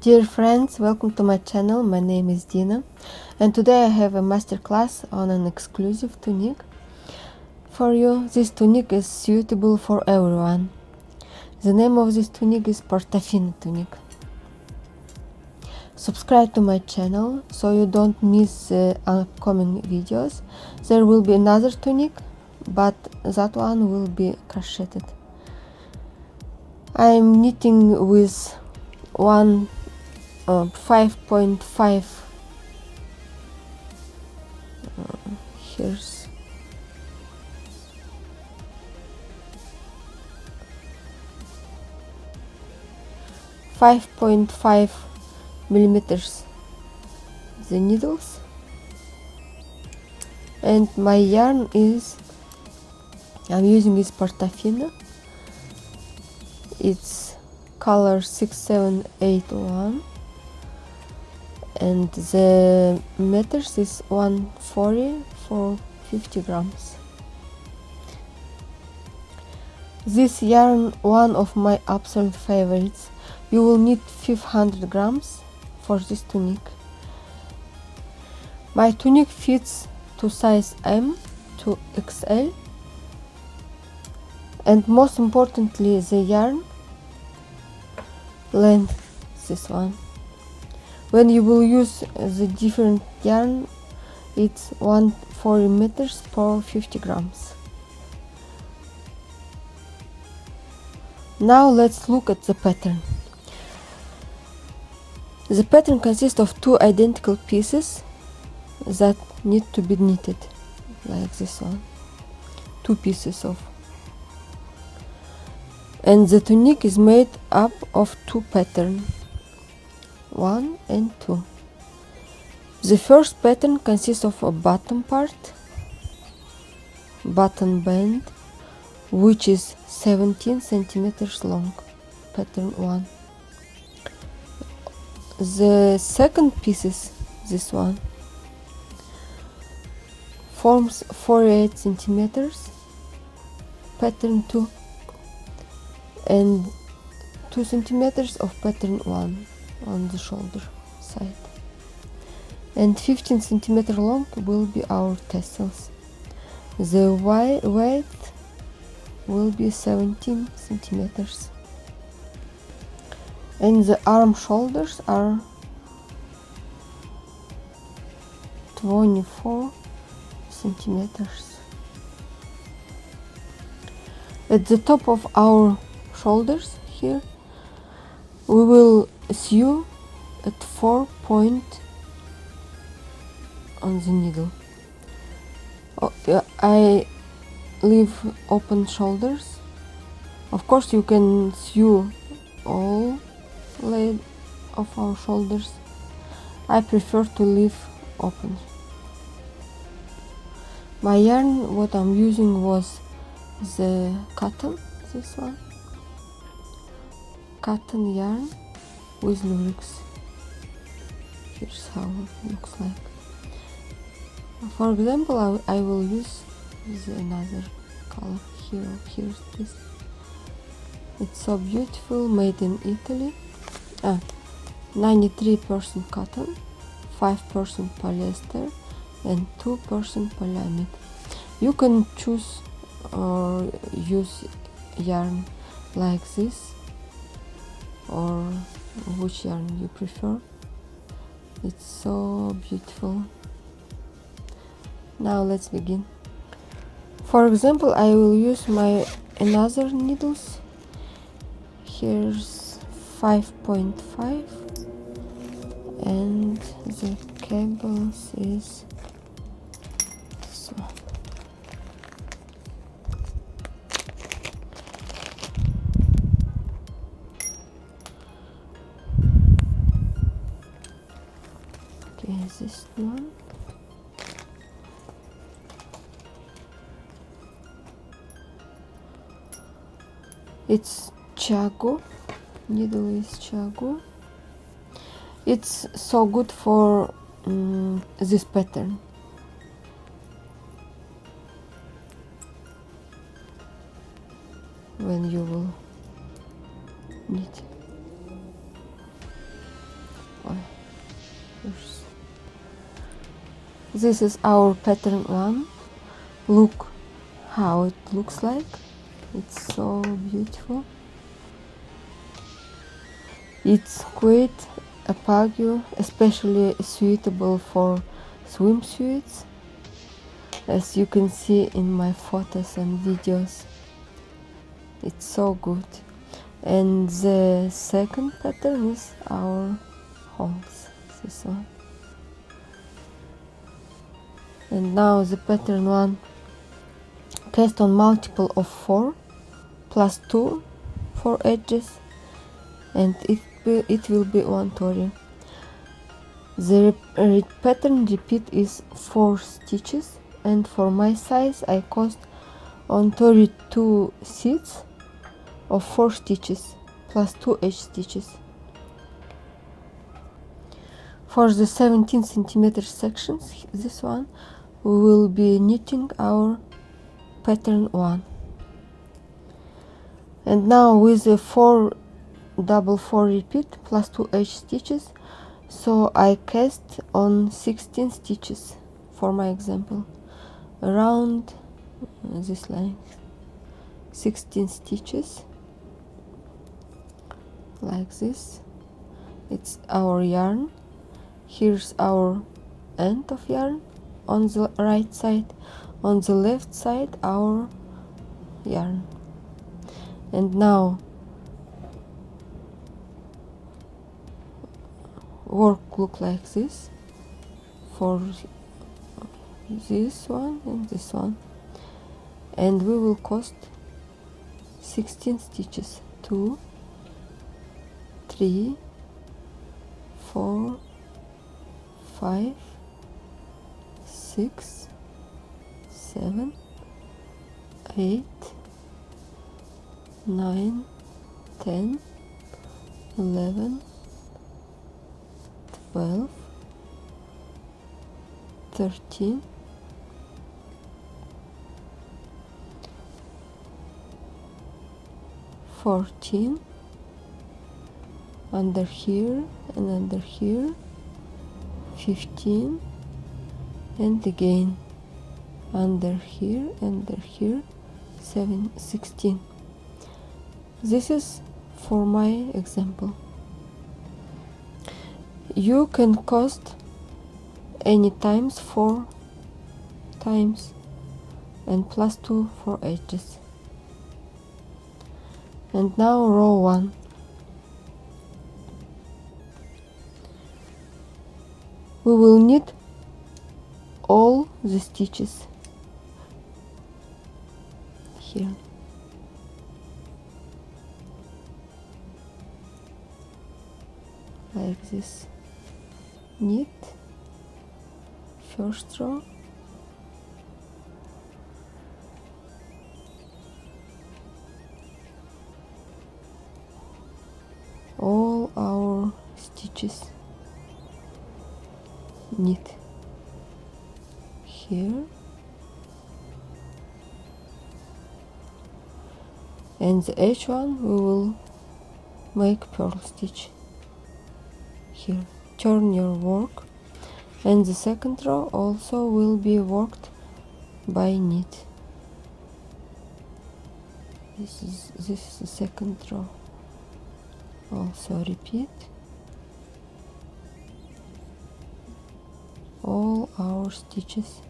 Dear friends, welcome to my channel. My name is Dina, and today I have a masterclass on an exclusive tunic for you. This tunic is suitable for everyone. The name of this tunic is Portofino Tunic. Subscribe to my channel so you don't miss the upcoming videos. There will be another tunic, but that one will be crocheted. I am knitting with 5.5 here's 5.5 millimeters the needles, and my yarn I'm using is Portofino. It's color 6781 and the meters is 140 for 50 grams. This yarn, one of my absolute favorites. You will need 500 grams for this tunic. My tunic fits to size M to XL, and most importantly the yarn length, this one. When you will use the different yarn, it's 140 meters per 50 grams. Now let's look at the pattern. The pattern consists of two identical pieces that need to be knitted, like this one. Two pieces of. And the tunic is made up of two patterns, 1 and 2. The first pattern consists of a bottom part, bottom band, which is 17 centimeters long, pattern 1. The second piece is this one, forms 48 centimeters, pattern 2, and 2 centimeters of pattern 1 on the shoulder side, and 15 centimeter long will be our tassels. The weight will be 17 centimeters, and the arm shoulders are 24 centimeters. At the top of our shoulders here we will sew at 4 points on the needle. I leave open shoulders. Of course you can sew all leg of our shoulders. I prefer to leave open. My yarn, what I'm using was the cotton, this one, cotton yarn with lyrics. Here's how it looks like. For example, I will use another color here. Here's this. It's so beautiful, made in Italy. 93% cotton, 5% polyester, and 2% polyamide. You can choose or use yarn like this, or which yarn you prefer. It's so beautiful. Now let's begin. For example, I will use my another needles. Here's 5.5 and the cables is so. Okay, this one. It's Chago, needle is Chago. It's so good for this pattern. When you will knit. This is our pattern 1. Look how it looks like. It's so beautiful. It's quite apagio, especially suitable for swimsuits, as you can see in my photos and videos. It's so good. And the second pattern is our holes, this one. And now the pattern 1, cast on multiple of 4 plus 2 for edges, and it will be 1 tori. The pattern repeat is 4 stitches, and for my size I cast on tori 2 seats of 4 stitches plus 2 edge stitches. For the 17 centimeter sections, this one, we will be knitting our pattern 1. And now with the 4 double 4 repeat plus 2 edge stitches, so I cast on 16 stitches for my example, around this length, 16 stitches like this. It's our yarn. Here's our end of yarn on the right side, on the left side our yarn. And now work look like this for this one and this one, and we will cast 16 stitches, 2, 3, 4, 5, 6, 7, 8, 9, 10, 11, 12, 13, 14, under here and under here, 15, and again under here, 16. This is for my example. You can cast any times 4 times and plus 2 for edges. And now row 1. We will knit all the stitches here. Like this. Knit first row, all our stitches, knit here, and the edge one we will make purl stitch here. Turn your work, and the second row also will be worked by knit. This is the second row. Also repeat all our stitches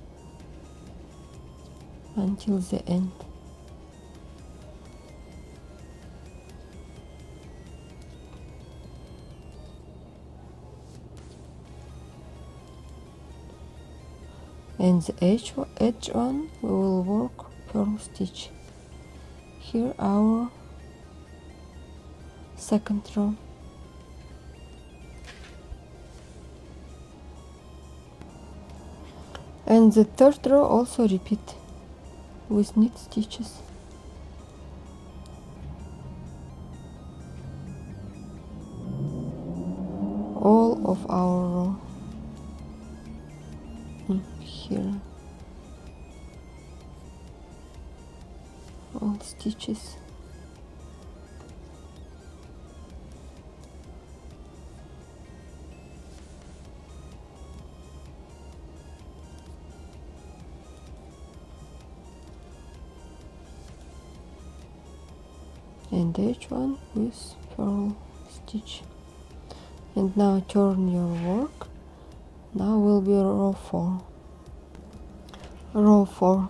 until the end. And the edge one we will work purl stitch. Here our second row. And the third row also repeat with knit stitches. All of our row. Here all stitches. and edge one with purl stitch. And now turn your work. Now will be row 4. Row 4.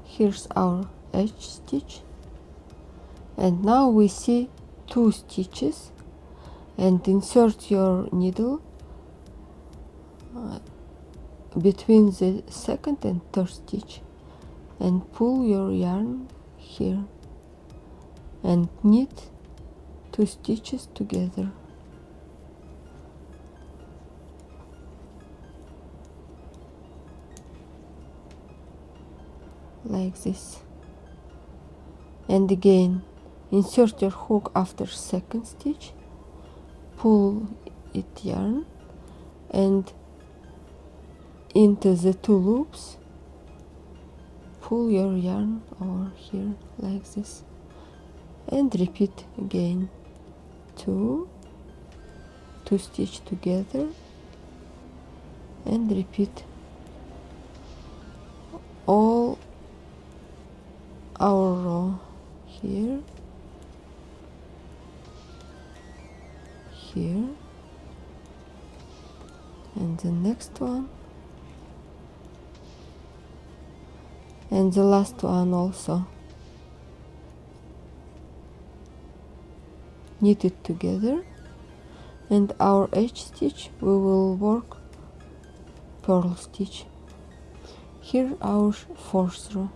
Here's our edge stitch, and now we see 2 stitches, and insert your needle between the second and third stitch and pull your yarn here and knit 2 stitches together. Like this. And again, insert your hook after second stitch, pull it yarn and into the 2 loops, pull your yarn over here like this, and repeat again. 2 stitch together and repeat all our row here, here, and the next one, and the last one also. Knit it together, and our edge stitch we will work purl stitch. Here our 4th row.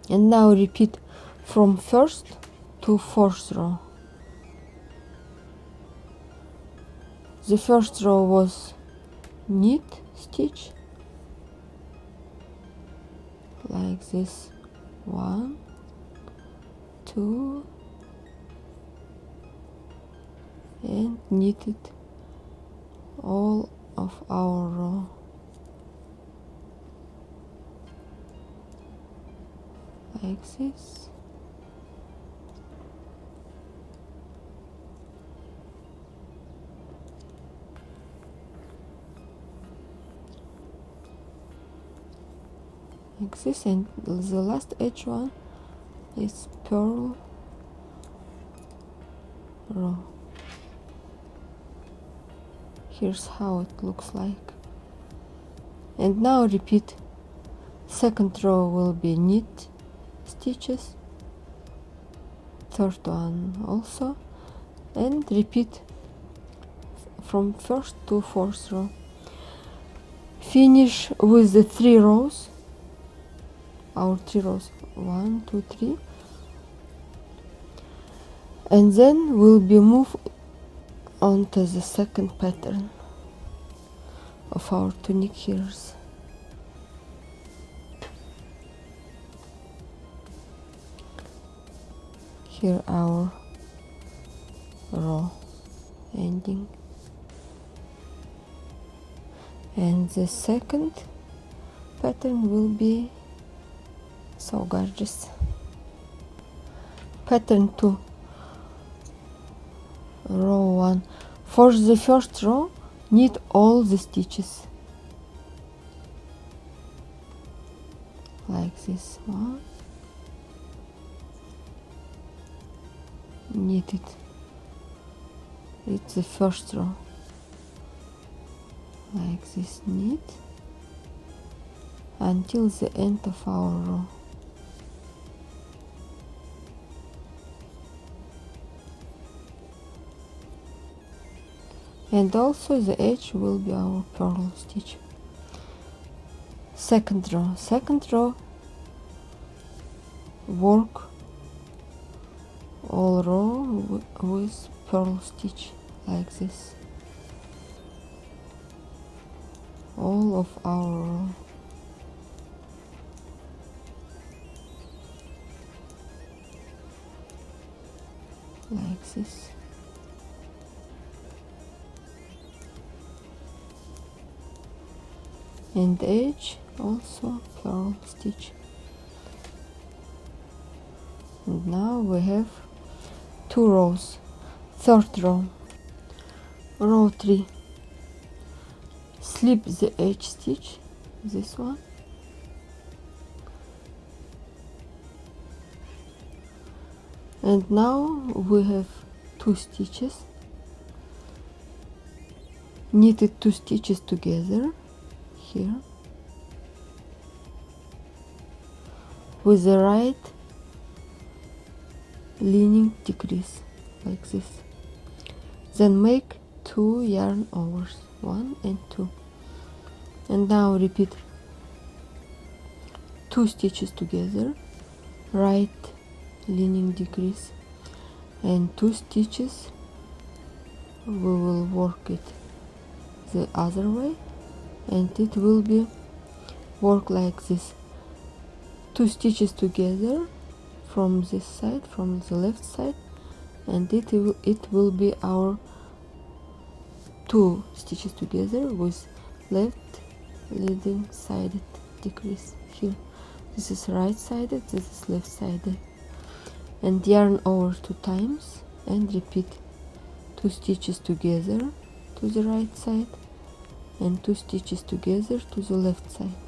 And now repeat from 1st to 4th row. The 1st row was knit stitch like this, 1, 2, and knit it all of our row. Like this. Like this, and the last edge one is purl row. Here's how it looks like. And now repeat. 2nd row will be knit stitches, 3rd one also, and repeat from 1st to 4th row. Finish with the 3 rows, our 3 rows, 1, 2, 3, and then we'll be move on to the 2nd pattern of our tunic here. Here our row ending, and the 2nd pattern will be so gorgeous. Pattern 2, row 1. For the 1st row, knit all the stitches like this one. Knit it. It's the 1st row. Like this, knit until the end of our row. And also the edge will be our purl stitch. 2nd row. 2nd row, work all row with purl stitch like this, all of our row. Like this. And edge also purl stitch. And now we have 2 rows. 3rd row, row 3, slip the edge stitch, this one, And now we have 2 stitches, knitted 2 stitches together here with the right leaning decrease like this. Then make 2 yarn overs, 1 and 2, and now repeat 2 stitches together, right leaning decrease, and 2 stitches. We will work it the other way, and it will be work like this: 2 stitches together from this side, from the left side, and it will be our 2 stitches together with left leading sided decrease here. This is right sided, this is left sided, and yarn over 2 times and repeat 2 stitches together to the right side and 2 stitches together to the left side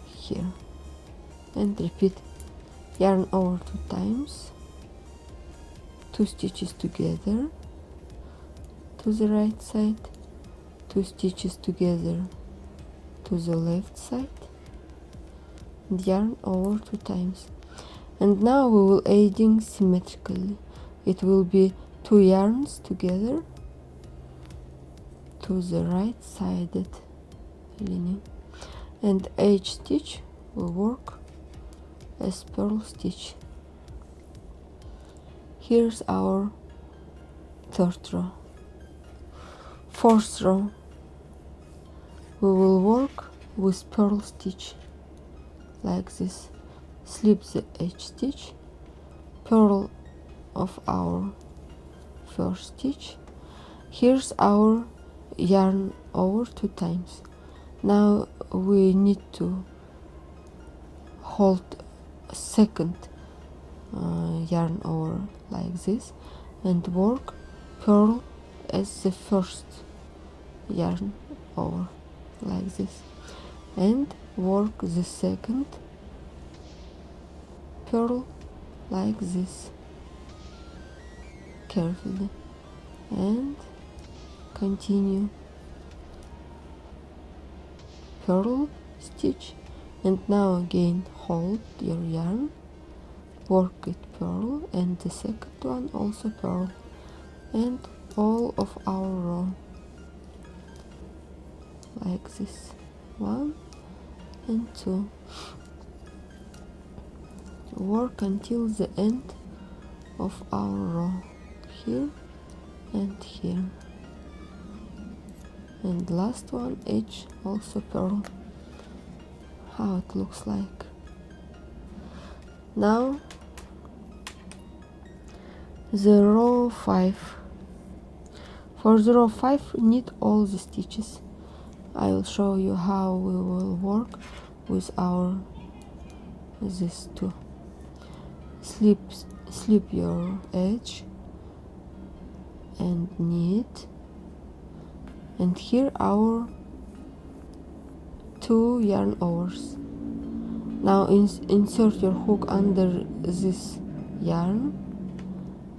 here, and repeat yarn over 2 times, 2 stitches together to the right side, 2 stitches together to the left side, and yarn over 2 times. And now we will adding symmetrically. It will be 2 yarns together to the right sided lining, and each stitch will work as purl stitch. Here's our 3rd row. 4th row, we will work with purl stitch like this. Slip the edge stitch, purl of our 1st stitch. Here's our yarn over 2 times. Now we need to hold a 2nd yarn over like this and work purl as the 1st yarn over like this, and work the 2nd purl like this carefully, and continue purl stitch, and now again hold your yarn, work it purl, and the 2nd one also purl, and all of our row like this, 1 and 2. Work until the end of our row here and here, and last one edge also purl. How it looks like. Now the row 5. For the row 5 knit all the stitches. I will show you how we will work with our these 2. Slip your edge and knit, and here our 2 yarn overs. Now insert your hook under this yarn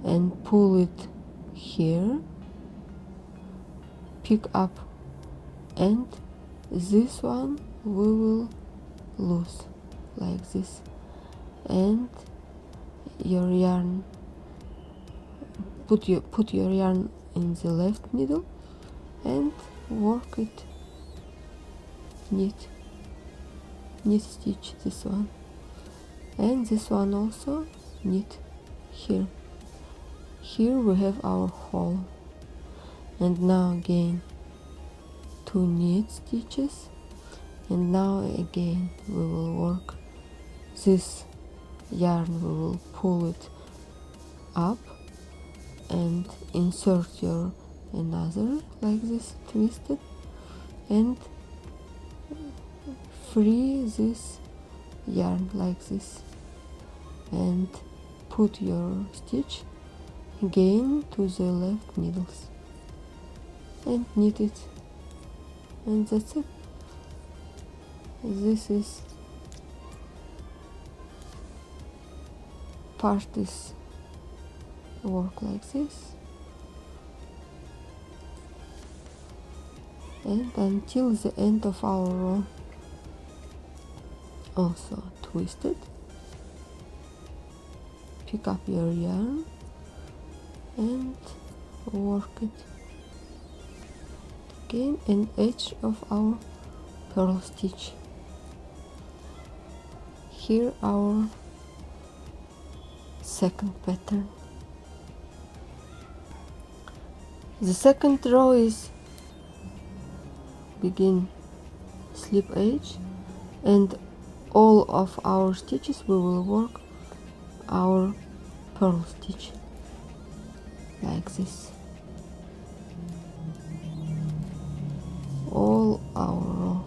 and pull it here, pick up, and this one we will loose like this, and your yarn, put your yarn in the left needle and work it, knit stitch this one, and this one also knit here. Here we have our hole, and now again 2 knit stitches, and now again we will work this yarn, we will pull it up and insert your another like this twisted, and free this yarn like this, and put your stitch again to the left needles and knit it, and that's it. This is part is work like this, and until the end of our row. Also twist it, pick up your yarn and work it. Again an edge of our purl stitch. Here our second pattern. The second row is begin slip edge, and all of our stitches we will work our purl stitch like this. All our row.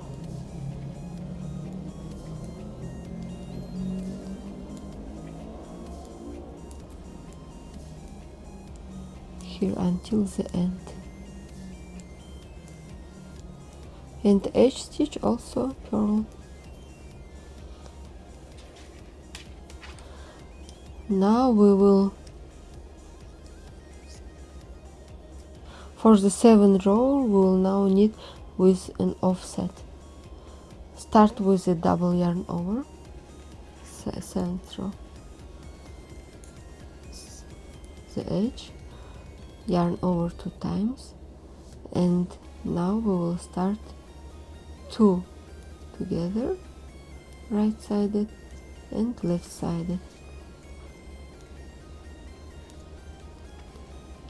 Here until the end. And edge stitch also purl. Now we will, for the 7th row, we will now knit with an offset. Start with a double yarn over, 7th row, the edge, yarn over 2 times, and now we will start 2 together, right sided and left sided.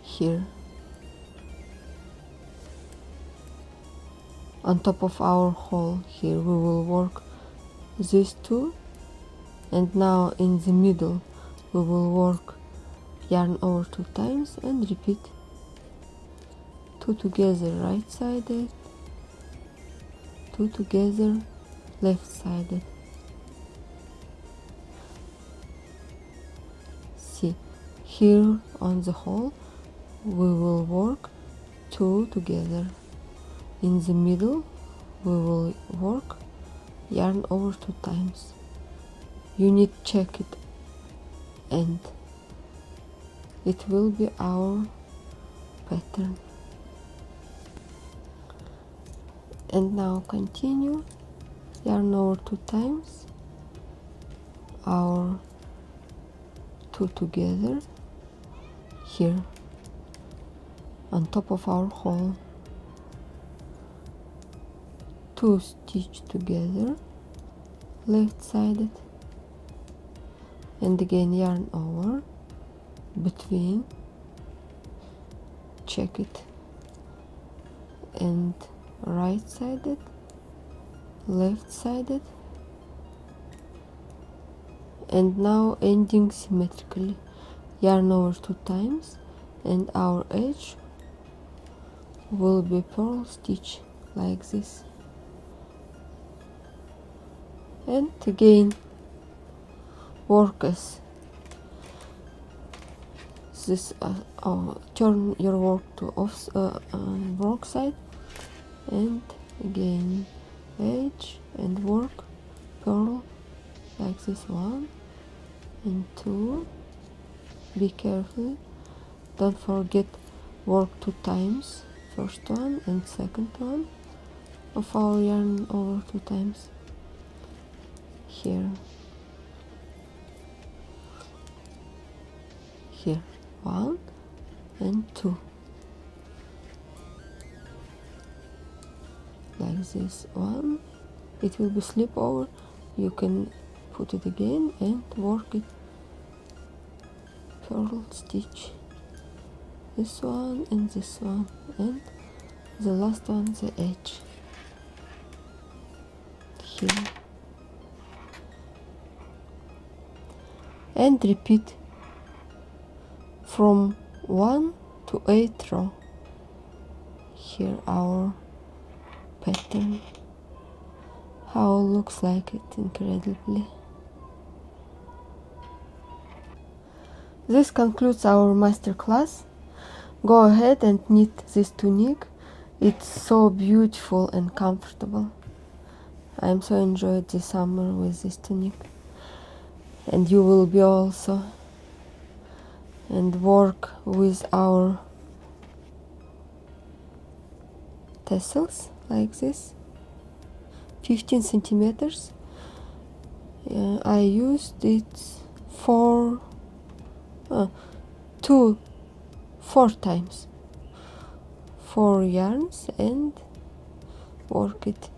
Here on top of our hole, here we will work these 2, and now in the middle we will work yarn over 2 times and repeat 2 together right sided, 2 together left sided. See, here on the hole we will work 2 together. In the middle we will work yarn over 2 times. You need to check it, and it will be our pattern. And now continue, yarn over 2 times, our 2 together here on top of our hole, 2 stitch together left sided, and again yarn over between, check it, and right sided, left sided, and now ending symmetrically, yarn over 2 times, and our edge will be purl stitch like this. And again work as this, turn your work to work side, and again edge and work purl like this, 1 and 2. Be careful, don't forget work 2 times, first one and second one of our yarn over 2 times. Here 1 and 2 like this. 1, it will be slip over, you can put it again and work it purl stitch, this one and this one, and the last one the edge here, and repeat from 1 to 8 row. Here our pattern, how it looks like it incredibly. This concludes our masterclass. Go ahead and knit this tunic. It's so beautiful and comfortable. I'm so enjoyed this summer with this tunic, and you will be also. and work with our tassels like this, 15 centimeters. I used it four times, 4 yarns, and work it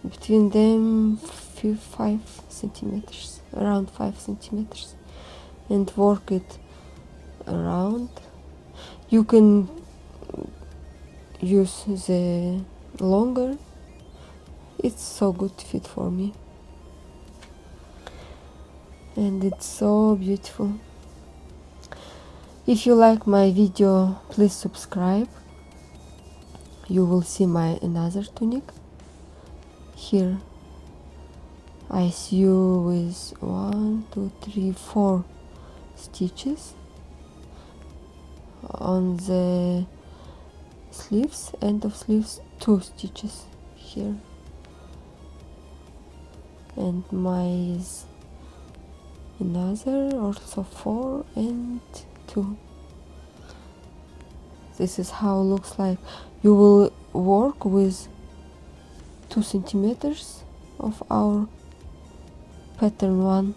between them 5 centimeters, around 5 centimeters, and work it around. You can use the longer, it's so good fit for me, and it's so beautiful. If you like my video, please subscribe. You will see my another tunic. Here I sew with 1, 2, 3, 4 stitches on the sleeves, end of sleeves, 2 stitches here, and my is another, also 4 and 2. This is how it looks like. You will work with 2 centimeters of our pattern 1.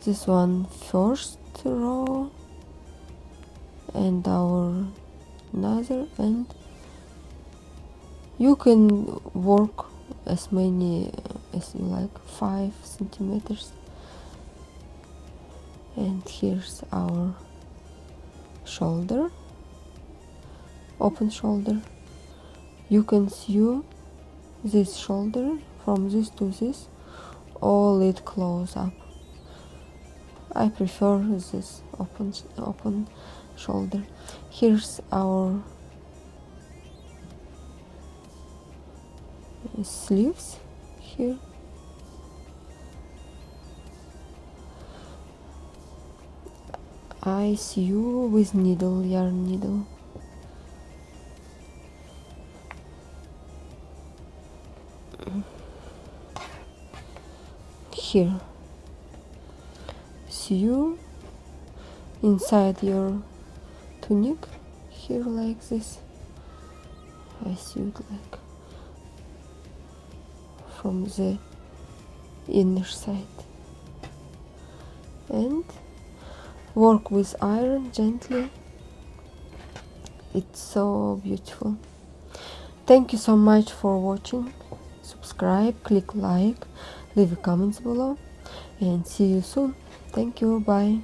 This one first row, and our another, and you can work as many as you like, 5 centimeters. And here's our shoulder, open shoulder. You can sew this shoulder from this to this, all it close up. I prefer this open shoulder. Here's our sleeves here. I sew with needle, yarn needle. Here, sew inside your tunic, here like this. I sew it like from the inner side, and work with iron gently. It's so beautiful. Thank you so much for watching. Subscribe, click like, leave comments below, and see you soon. Thank you, bye.